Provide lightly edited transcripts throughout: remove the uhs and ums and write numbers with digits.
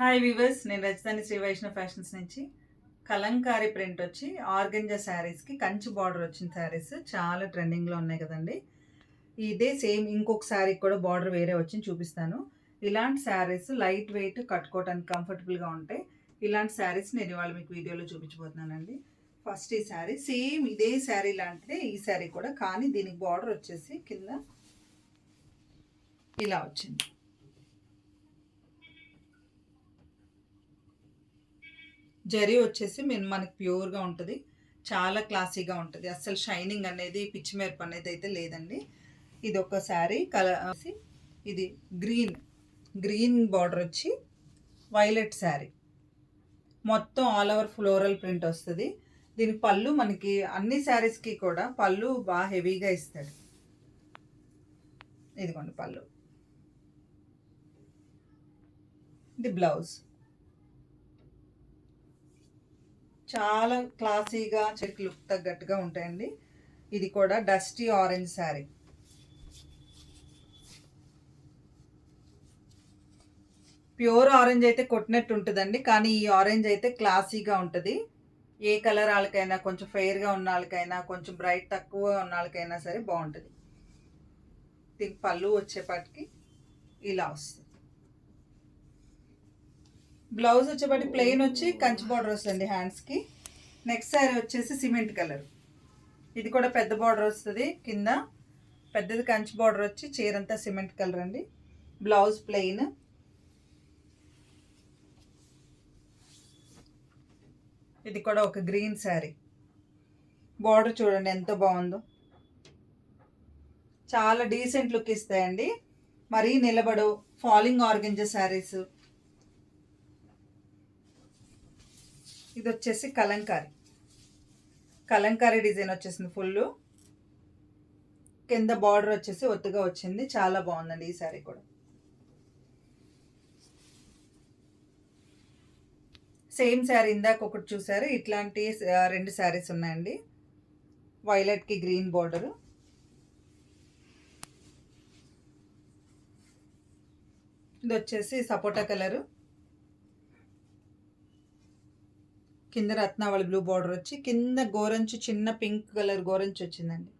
Hi weavers, నేను రజతాని Shri Vaishnav fashions నుంచి. Kalamkari print వచ్చి ఆర్గంజా శారీస్కి కంచి బార్డర్ వచ్చిన శారీస్ చాలా ట్రెండింగ్లో ఉన్నాయి కదండి. ఇదే సేమ్ ఇంకొక శారీకి కూడా బార్డర్ వేరే వచ్చింది, చూపిస్తాను. ఇలాంటి శారీస్ లైట్ వెయిట్, కట్టుకోవడానికి కంఫర్టబుల్గా ఉంటాయి. ఇలాంటి శారీస్ నేను ఇవాళ మీకు వీడియోలో చూపించబోతున్నానండి. ఫస్ట్ ఈ శారీ సేమ్ ఇదే శారీ లాంటిదే ఈ శారీ కూడా, కానీ దీనికి బార్డర్ వచ్చేసి కింద ఇలా వచ్చింది. జరీ వచ్చేసి మనకి ప్యూర్గా ఉంటుంది, చాలా క్లాసీగా ఉంటుంది. అస్సలు షైనింగ్ అనేది, పిచ్చి మెరుపు అనేది అయితే లేదండి. ఇది ఒక శారీ కలర్, ఇది గ్రీన్ బార్డర్ వచ్చి వైలెట్ శారీ, మొత్తం ఆల్ ఓవర్ ఫ్లోరల్ ప్రింట్ వస్తుంది. దీని పళ్ళు మనకి అన్ని శారీస్కి కూడా పళ్ళు బాగా హెవీగా ఇస్తాడు. ఇదిగోండి పళ్ళు, ఇది బ్లౌజ్. చాలా క్లాసీగా చెక్ లుక్ తగ్గట్టుగా ఉంటాయండి. ఇది కూడా dusty orange sari. Pure orange అయితే కొట్టినట్టు ఉంటుందండి, కానీ ఈ ఆరెంజ్ అయితే క్లాసీగా ఉంటుంది. ఏ కలర్ వాళ్ళకైనా, కొంచెం ఫెయిర్గా ఉన్న వాళ్ళకైనా, కొంచెం బ్రైట్ తక్కువ ఉన్న వాళ్ళకైనా సరే బాగుంటుంది. దీనికి పళ్ళు వచ్చేపాటికి ఇలా వస్తుంది. బ్లౌజ్ వచ్చేపాటి ప్లెయిన్ వచ్చి కంచి బార్డర్ వస్తుంది హ్యాండ్స్కి. నెక్స్ట్ శారీ వచ్చేసి సిమెంట్ కలర్. ఇది కూడా పెద్ద బార్డర్ వస్తుంది, కింద పెద్దది కంచి బార్డర్ వచ్చి చీరంతా సిమెంట్ కలర్ అండి. Blouse plain. ఇది కూడా ఒక గ్రీన్ శారీ. బార్డర్ చూడండి ఎంత బాగుందో, చాలా డీసెంట్ లుక్ ఇస్తాయండి. మరీ నిలబడు ఫాలింగ్ ఆర్గంజా శారీస్. ఇది వచ్చేసి కలంకారీ డిజైన్ వచ్చేసింది ఫుల్. కింద బార్డర్ వచ్చేసి ఒత్తుగా వచ్చింది, చాలా బాగుందండి ఈ శారీ కూడా. సేమ్ శారీ ఇందాక ఒకటి చూసారు, ఇట్లాంటి 2 శారీస్ ఉన్నాయండి. వైలెట్కి గ్రీన్ బార్డరు. ఇది వచ్చేసి సపోటా కలరు, కింద రత్నావళి బ్లూ బార్డర్ వచ్చి కింద గోరంచు చిన్న పింక్ కలర్ గోరంచు వచ్చిందండి.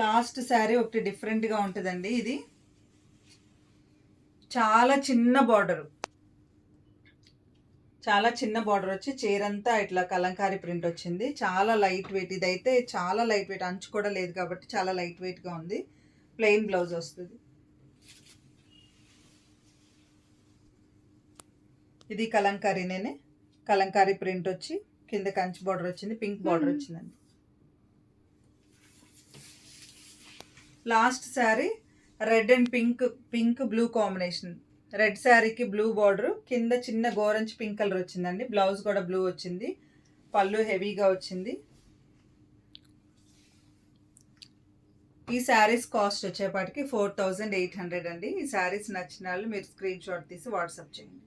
లాస్ట్ శారీ ఒకటి డిఫరెంట్గా ఉంటుందండి. ఇది చాలా చిన్న బార్డర్ వచ్చి చీరంతా ఇట్లా కలంకారీ ప్రింట్ వచ్చింది. చాలా లైట్ వెయిట్, ఇదైతే చాలా లైట్ వెయిట్, అంచు కూడా లేదు కాబట్టి చాలా లైట్ వెయిట్గా ఉంది. ప్లెయిన్ బ్లౌజ్ వస్తుంది. ఇది కలంకారీ ప్రింట్ వచ్చి కింద కంచి బార్డర్ వచ్చింది, పింక్ బార్డర్ వచ్చిందండి. Last sari red and pink blue combination. Red శారీకి బ్లూ బార్డర్, కింద చిన్న గోరంజ్ పింక్ కలర్ వచ్చిందండి. బ్లౌజ్ కూడా బ్లూ వచ్చింది, పళ్ళు హెవీగా వచ్చింది. ఈ శారీస్ కాస్ట్ వచ్చేపాటికి 4800 అండి. ఈ శారీస్ నచ్చిన వాళ్ళు మీరు స్క్రీన్ షాట్ తీసి వాట్సాప్ చేయండి.